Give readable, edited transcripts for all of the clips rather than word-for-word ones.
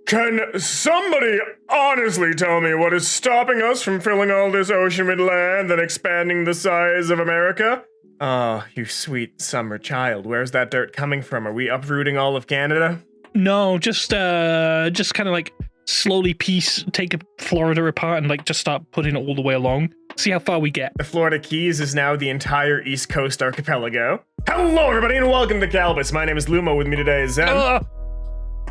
Can somebody honestly tell me what is stopping us from filling all this ocean with land and expanding the size of America? Oh, you sweet summer child. Where's that dirt coming from? Are we uprooting all of Canada? No, just kind of like slowly take Florida apart and like just start putting it all the way along. See how far we get. The Florida Keys is now the entire East Coast archipelago. Hello, everybody, and welcome to Kalbus. My name is Lumo. With me today is Zen.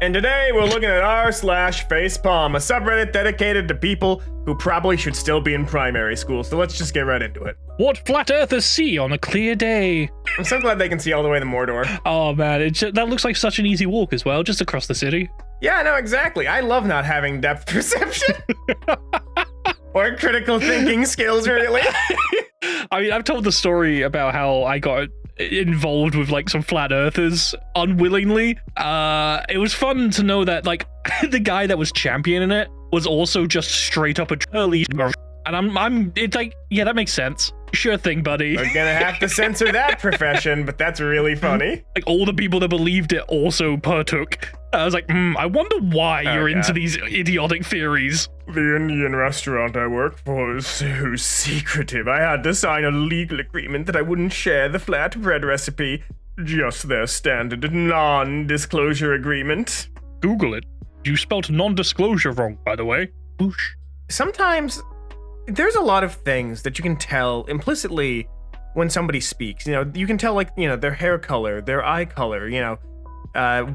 And today we're looking at r/FacePalm, a subreddit dedicated to people who probably should still be in primary school. So let's just get right into it. What flat earthers see on a clear day. I'm so glad they can see all the way to Mordor. Oh man, that looks like such an easy walk as well, just across the city. Yeah, no, exactly. I love not having depth perception. Or critical thinking skills, really. I mean, I've told the story about how I got involved with like some flat earthers unwillingly. It was fun to know that like the guy that was championing it was also just straight up a early, and it's like, yeah, that makes sense. Sure thing, buddy. We're gonna have to censor that profession, but that's really funny. Like all the people that believed it also partook. I was like, I wonder why you're into these idiotic theories. The Indian restaurant I work for is so secretive. I had to sign a legal agreement that I wouldn't share the flatbread recipe. Just their standard non-disclosure agreement. Google it. You spelled non-disclosure wrong, by the way. Boosh. Sometimes there's a lot of things that you can tell implicitly when somebody speaks. You know, you can tell, like, you know, their hair color, their eye color, you know,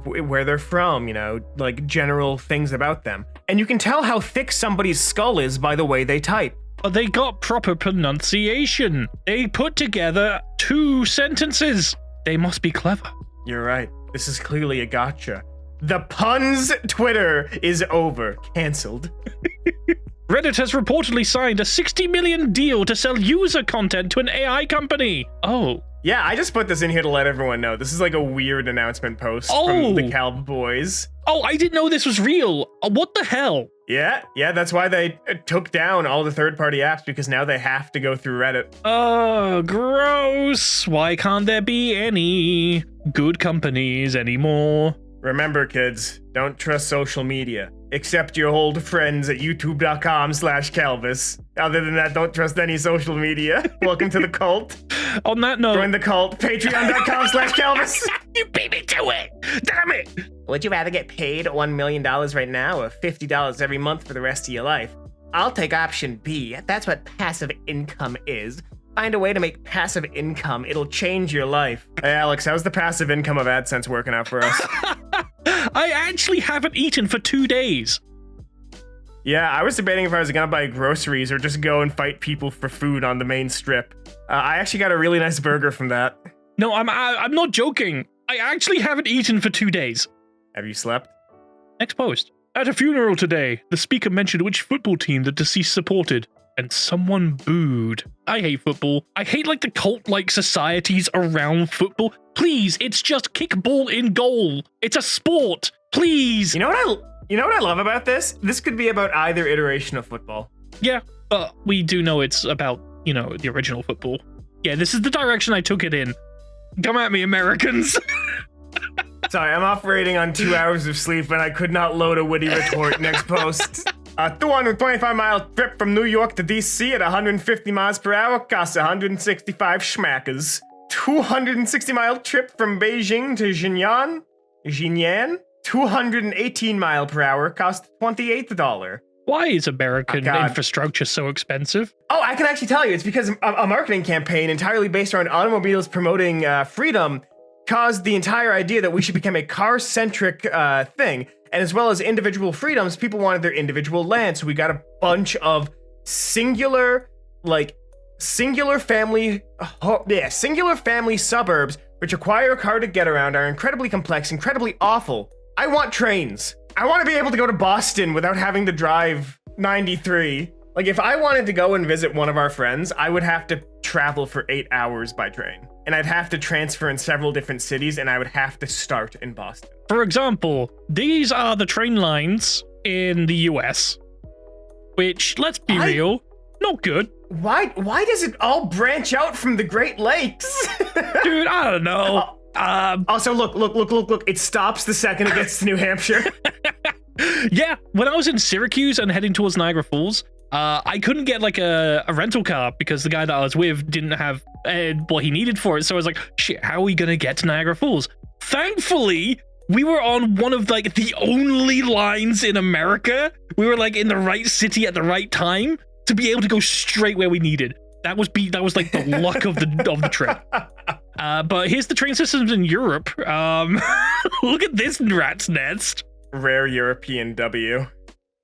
where they're from, you know, like general things about them. And you can tell how thick somebody's skull is by the way they type. But they got proper pronunciation. They put together 2 sentences. They must be clever. You're right. This is clearly a gotcha. The puns Twitter is over. Cancelled. Reddit has reportedly signed a $60 million deal to sell user content to an AI company. Oh. Yeah, I just put this in here to let everyone know. This is like a weird announcement post from the Kalb boys. Oh, I didn't know this was real. What the hell? Yeah, that's why they took down all the third-party apps, because now they have to go through Reddit. Oh, gross. Why can't there be any good companies anymore? Remember, kids, don't trust social media. Except your old friends at youtube.com/Kalbus. Other than that, don't trust any social media. Welcome to the cult. On that note, join the cult. Patreon.com/Kalbus. You beat me to it. Damn it. Would you rather get paid $1 million right now or $50 every month for the rest of your life? I'll take option B. That's what passive income is. Find a way to make passive income. It'll change your life. Hey, Alex, how's the passive income of AdSense working out for us? I actually haven't eaten for 2 days. Yeah, I was debating if I was gonna buy groceries or just go and fight people for food on the main strip. I actually got a really nice burger from that. No, I'm not joking. I actually haven't eaten for 2 days. Have you slept? Next post. At a funeral today, the speaker mentioned which football team the deceased supported, and someone booed. I hate football. I hate like the cult-like societies around football. Please, it's just kickball in goal. It's a sport. Please. You know what I love about this? This could be about either iteration of football. Yeah, but we do know it's about, you know, the original football. Yeah, this is the direction I took it in. Come at me, Americans. Sorry, I'm operating on 2 hours of sleep and I could not load a witty retort. Next post. A 225-mile trip from New York to DC at 150 miles per hour costs 165 schmackers. 260-mile trip from Beijing to Jinan, 218 mile per hour costs $28. Why is American infrastructure so expensive? Oh, I can actually tell you. It's because a marketing campaign entirely based around automobiles promoting freedom caused the entire idea that we should become a car-centric thing. And as well as individual freedoms, people wanted their individual land. So we got a bunch of singular family suburbs which require a car to get around, are incredibly complex, incredibly awful. I want trains. I want to be able to go to Boston without having to drive 93. Like, if I wanted to go and visit one of our friends, I would have to travel for 8 hours by train. And I'd have to transfer in several different cities, and I would have to start in Boston. For example, these are the train lines in the US, which, let's be real, not good. Why does it all branch out from the Great Lakes? Dude, I don't know. Also, look. It stops the second it gets to New Hampshire. Yeah, when I was in Syracuse and heading towards Niagara Falls, I couldn't get like a rental car because the guy that I was with didn't have what he needed for it. So I was like, shit, how are we gonna get to Niagara Falls? Thankfully, we were on one of like the only lines in America. We were like in the right city at the right time to be able to go straight where we needed. That was like the luck of the trip. But here's the train systems in Europe. Look at this rat's nest. Rare European W.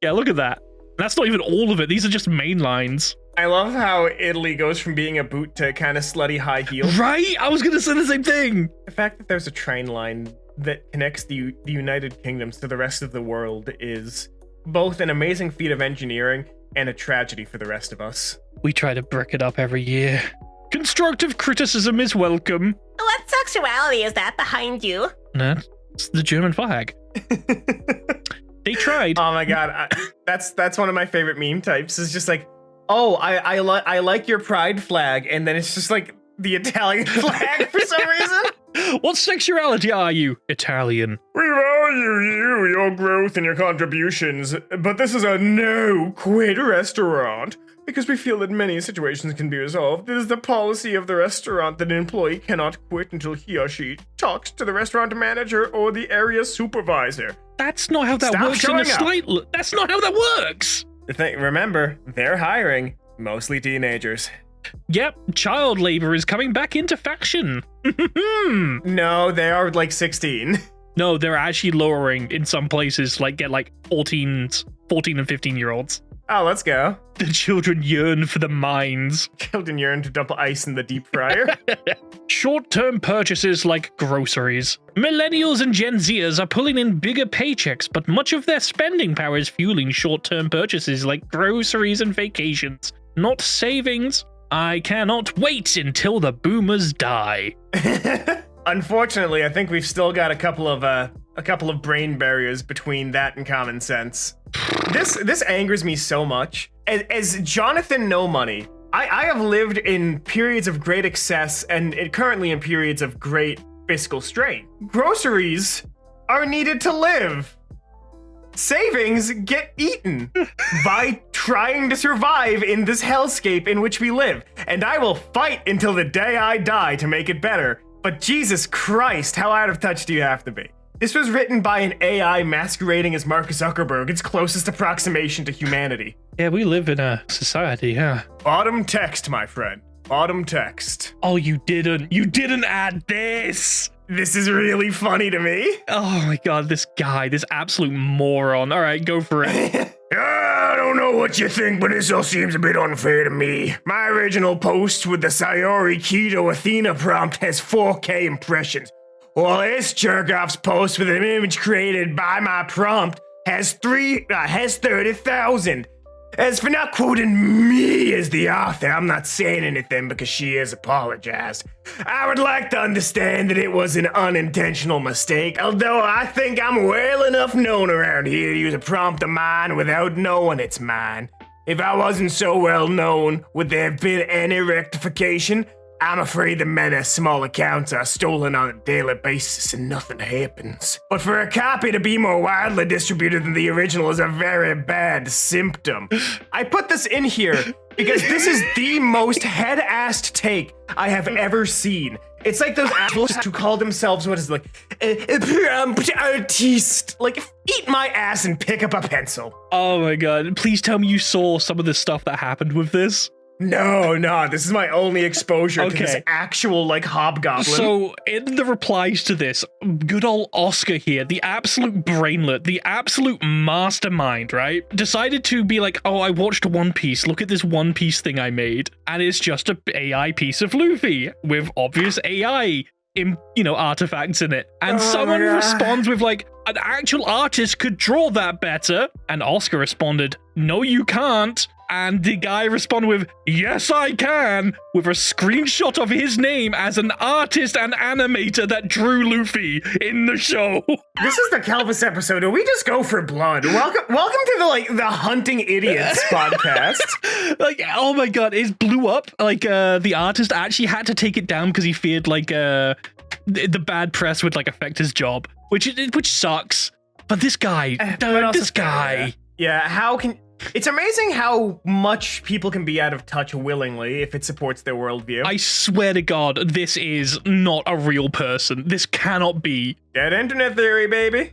Yeah, look at that. That's not even all of it. These are just main lines. I love how Italy goes from being a boot to kind of slutty high heel. Right? I was going to say the same thing. The fact that there's a train line that connects the United Kingdoms to the rest of the world is both an amazing feat of engineering and a tragedy for the rest of us. We try to brick it up every year. Constructive criticism is welcome. What sexuality is that behind you? That's the German flag. They tried. Oh my god, that's one of my favorite meme types. It's just like, oh, I like your pride flag, and then it's just like the Italian flag for some reason. What sexuality are you? Italian. We value you, your growth, and your contributions, but this is a no-quit restaurant. Because we feel that many situations can be resolved, it is the policy of the restaurant that an employee cannot quit until he or she talks to the restaurant manager or the area supervisor. That's not how that Stop works in a showing slight... That's not how that works! Remember, they're hiring mostly teenagers. Yep, child labor is coming back into fashion. No, they are like 16. No, they're actually lowering in some places, like get like 14 and 15-year-olds. Oh, let's go. The children yearn for the mines. Children yearn to dump ice in the deep fryer. Short-term purchases like groceries. Millennials and Gen Zers are pulling in bigger paychecks, but much of their spending power is fueling short-term purchases like groceries and vacations, not savings. I cannot wait until the boomers die. Unfortunately, I think we've still got a couple of brain barriers between that and common sense. This angers me so much. As Jonathan No Money, I have lived in periods of great excess and currently in periods of great fiscal strain. Groceries are needed to live. Savings get eaten by trying to survive in this hellscape in which we live. And I will fight until the day I die to make it better. But Jesus Christ, how out of touch do you have to be? This was written by an AI masquerading as Mark Zuckerberg, its closest approximation to humanity. Yeah, we live in a society, huh? Bottom text, my friend. Bottom text. Oh, you didn't add this! This is really funny to me. Oh my god, this guy, this absolute moron. All right, go for it. I don't know what you think, but this all seems a bit unfair to me. My original post with the Sayori Keto Athena prompt has 4K impressions, while this jerk-off's post with an image created by my prompt has 30,000. As for not quoting me as the author, I'm not saying anything because she has apologized. I would like to understand that it was an unintentional mistake, although I think I'm well enough known around here to use a prompt of mine without knowing it's mine. If I wasn't so well known, would there have been any rectification? I'm afraid that many small accounts are stolen on a daily basis and nothing happens. But for a copy to be more widely distributed than the original is a very bad symptom. I put this in here because this is the most head-assed take I have ever seen. It's like those assholes who call themselves, what is it, like, prompt artiste. Like, eat my ass and pick up a pencil. Oh my god, please tell me you saw some of the stuff that happened with this. No, this is my only exposure to this Okay. actual, like, hobgoblin. So, in the replies to this, good old Oscar here, the absolute brainlet, the absolute mastermind, right, decided to be like, oh, I watched One Piece, look at this One Piece thing I made, and it's just a AI piece of Luffy with obvious AI artifacts in it. And someone responds with like, an actual artist could draw that better. And Oscar responded, no, you can't. And the guy responded with, yes, I can, with a screenshot of his name as an artist and animator that drew Luffy in the show. This is the Kalbus episode where we just go for blood. Welcome to the Hunting Idiots podcast. Like, oh my god, it blew up. Like, the artist actually had to take it down because he feared, like, the bad press would, like, affect his job, which sucks. But this guy, this guy. Yeah, how can... It's amazing how much people can be out of touch willingly if it supports their worldview. I swear to God, this is not a real person. This cannot be. Dead internet theory, baby.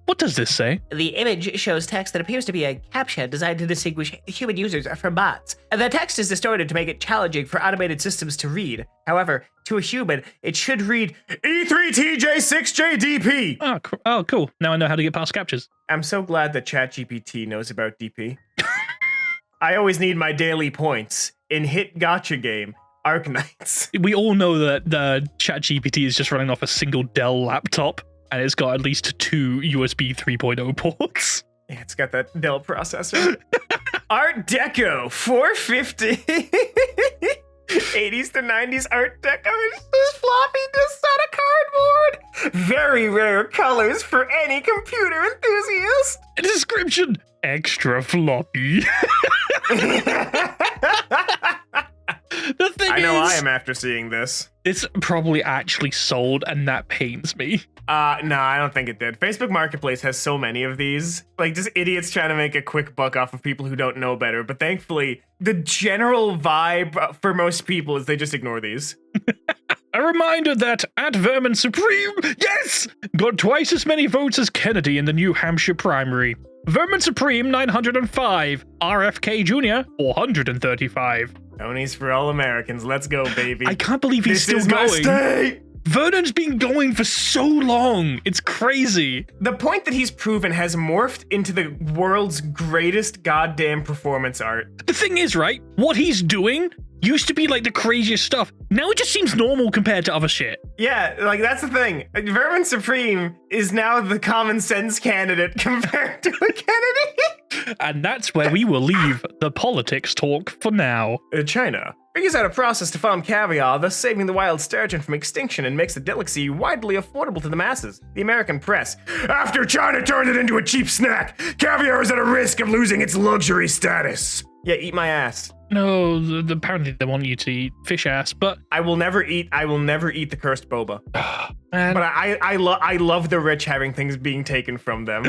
What does this say? The image shows text that appears to be a CAPTCHA designed to distinguish human users from bots. The text is distorted to make it challenging for automated systems to read. However, to a human, it should read E3TJ6JDP. Oh, cool. Now I know how to get past captures. I'm so glad that ChatGPT knows about DP. I always need my daily points in hit gotcha game, Arknights. We all know that the ChatGPT is just running off a single Dell laptop, and it's got at least 2 USB 3.0 ports. Yeah, it's got that Dell processor. Art Deco 450. 80s to 90s Art Deco is this floppy disk on a cardboard. Very rare colors for any computer enthusiast. Description: extra floppy. The thing I know is, I am after seeing this. it's probably actually sold, and that pains me. No, I don't think it did. Facebook Marketplace has so many of these. Like, just idiots trying to make a quick buck off of people who don't know better. But thankfully, the general vibe for most people is they just ignore these. A reminder that at Vermin Supreme, yes, got twice as many votes as Kennedy in the New Hampshire primary. Vermin Supreme 905, RFK Jr. 435. Tony's for all Americans. Let's go, baby. I can't believe he's This still is my going. state! Vernon's been going for so long. It's crazy. The point that he's proven has morphed into the world's greatest goddamn performance art. The thing is, right, what he's doing used to be like the craziest stuff. Now it just seems normal compared to other shit. Yeah, like, that's the thing. Vermin Supreme is now the common sense candidate compared to a Kennedy. And that's where we will leave the politics talk for now. China figures out a process to farm caviar, thus saving the wild sturgeon from extinction, and makes the delicacy widely affordable to the masses. The American press. After China turned it into a cheap snack, caviar is at a risk of losing its luxury status. Yeah, eat my ass. No, apparently they want you to eat fish ass, but I will never eat the cursed boba. man, But I love the rich having things being taken from them.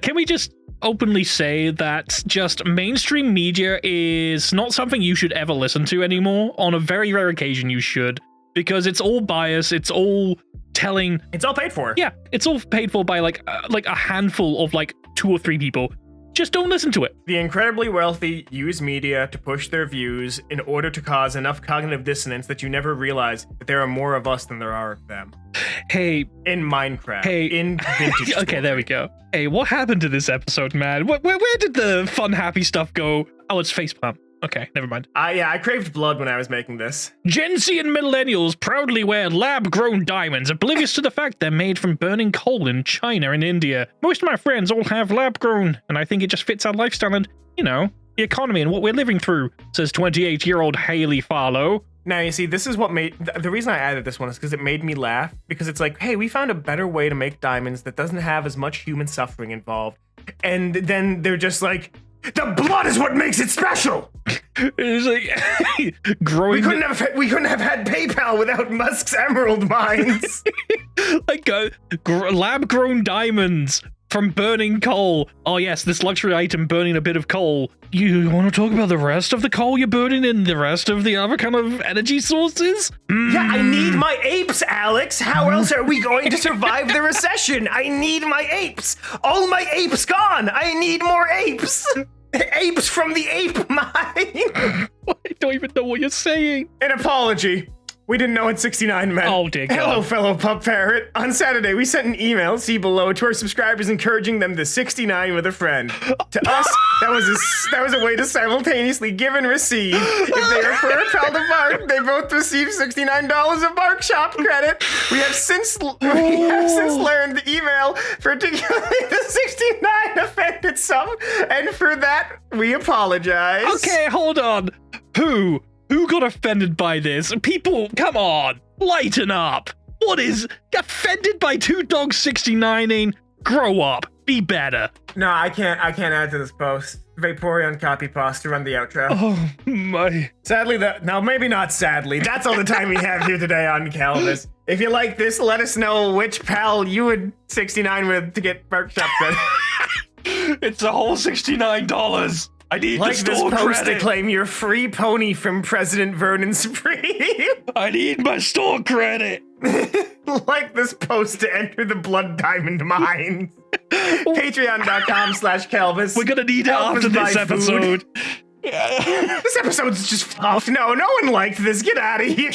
Can we just openly say that just mainstream media is not something you should ever listen to anymore? On a very rare occasion you should, because it's all bias, it's all telling. It's all paid for. Yeah, it's all paid for by like a handful of like 2 or 3 people. Just don't listen to it. The incredibly wealthy use media to push their views in order to cause enough cognitive dissonance that you never realize that there are more of us than there are of them. Hey, In Minecraft. Hey. In Vintage. okay, there we go. Hey, what happened to this episode, man? Where did the fun, happy stuff go? Oh, it's FacePalm. Okay, never mind. Yeah, I craved blood when I was making this. Gen Z and millennials proudly wear lab-grown diamonds, oblivious to the fact they're made from burning coal in China and India. Most of my friends all have lab-grown, and I think it just fits our lifestyle and, you know, the economy and what we're living through, says 28-year-old Haley Farlow. Now, you see, this is what made... The reason I added this one is because it made me laugh, because it's like, hey, we found a better way to make diamonds that doesn't have as much human suffering involved. And then they're just like, the blood is what makes it special! It's like growing. We couldn't have had PayPal without Musk's emerald mines. like lab-grown diamonds from burning coal. Oh yes, this luxury item burning a bit of coal. You want to talk about the rest of the coal you're burning and the rest of the other kind of energy sources? Yeah, I need my apes, Alex. How else are we going to survive the recession? I need my apes. All my apes gone. I need more apes. Apes from the ape mine. I don't even know what you're saying. An apology. We didn't know what 69 meant. Oh, dear God. Hello, fellow pup parrot. On Saturday, we sent an email, see below, to our subscribers encouraging them to 69 with a friend. To us, that was a way to simultaneously give and receive. If they refer a pal to bark, they both receive $69 of bark shop credit. We have since learned the email, particularly the 69 offended some, and for that, we apologize. Okay, hold on. Who got offended by this? People, come on, lighten up. What is offended by 2 dogs 69ing? Grow up. Be better. No, I can't add to this post. Vaporeon copy pasta, run the outro. Oh my. Sadly, no, maybe not sadly. That's all the time we have here today on Kalbus. If you like this, let us know which pal you would 69 with to get workshopped. It's a whole $69. I need Like the this store post credit. to claim your free pony from President Vernon Supreme. I need my store credit. Like this post to enter the Blood Diamond Mines. Patreon.com/Kalbus. We're gonna need it Help after us buy this episode. This episode's just off. No one liked this. Get out of here.